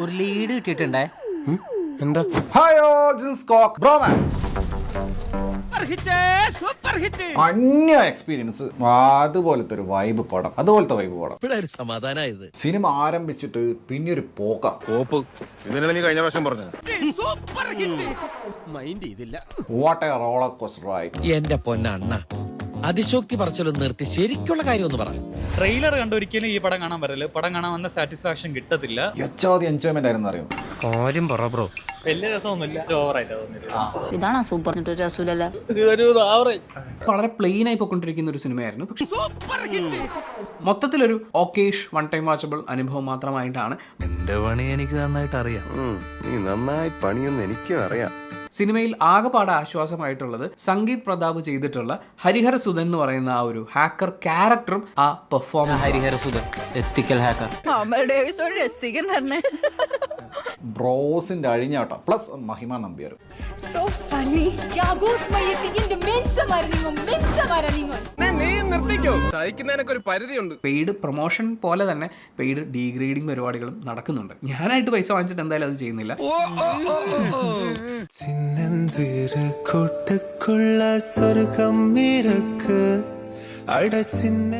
ഒരു ലീഡ് കിട്ടിയിട്ടുണ്ടേ. എന്താ? ഹായ് ഓൾ, ദിസ് ഈസ് കോക്ക് ബ്രോമാൻ. അന്യ എക്സ്പീരിയൻസ്, അതുപോലത്തെ ഒരു വൈബ് പടം, അതുപോലത്തെ വൈബ് പടം. സമാധാനായത് സിനിമ ആരംഭിച്ചിട്ട് പിന്നെ ഒരു പോക്ക കോപ്പ് ഇതിനെ നീ കഴിഞ്ഞ പ്രാവശ്യം പറഞ്ഞു. മൈൻഡ് ചെയ്തില്ല. What A roller coaster ride. എന്റെ പൊന്നണ്ണ, അതിശോക്തി പറച്ചിലൊന്നും നിർത്തി ശരിക്കുള്ള കാര്യം ഒന്ന് പറ. ട്രെയിലർ കണ്ടൊരിക്കലും ഈ പടം കാണാൻ പറ്റില്ല. പടം കാണാൻ വന്ന സാറ്റിസ്ഫാക്ഷൻ കിട്ടത്തില്ല. എച്ചാതി എൻജോയ്മെന്റ് ആയിരുന്നു അറിയോ. കാര്യം പറ ബ്രോ. വലിയ രസമൊന്നുമില്ല, ഓവറായിട്ട് തോന്നിയില്ല. ഇതാണോ സൂപ്പർ രസൂലല്ല. വളരെ പ്ലെയിൻ ആയി പോയിക്കൊണ്ടിരിക്കുന്ന ഒരു സിനിമയായിരുന്നു. പക്ഷെ മൊത്തത്തിലൊരു ഓക്കേഷ് വൺ ടൈം വാച്ചബിൾ അനുഭവം മാത്രമായിട്ടാണ്. എന്റെ പണി എനിക്ക് നന്നായിട്ട് അറിയാം. നീ നന്നായി പണിയൊന്നും എനിക്കും അറിയാം. സിനിമയിൽ ആകെപ്പാടെ ആശ്വാസമായിട്ടുള്ളത് സംഗീത് പ്രതാപ് ചെയ്തിട്ടുള്ള ഹരിഹര സുധൻ എന്ന് പറയുന്ന ആ ഒരു ഹാക്കർ ക്യാരക്ടറും ആ പെർഫോമൻസ്. ഹരിഹര സുധൻ എത്തിക്കൽ ഹാക്കർ. ബ്രോസിന്റെ അഴിഞ്ഞാട്ടം പ്ലസ് മഹിമ നമ്പ്യാരും. പെയ്ഡ് പ്രൊമോഷൻ പോലെ തന്നെ പെയ്ഡ് ഡീഗ്രേഡിംഗ് പരിപാടികളും നടക്കുന്നുണ്ട്. ഞാനായിട്ട് പൈസ വാങ്ങിച്ചിട്ട് എന്തായാലും അത് ചെയ്യുന്നില്ല. கூட்டுக்குள்ள சொர்க்கம் இருக்கு அட சின்ன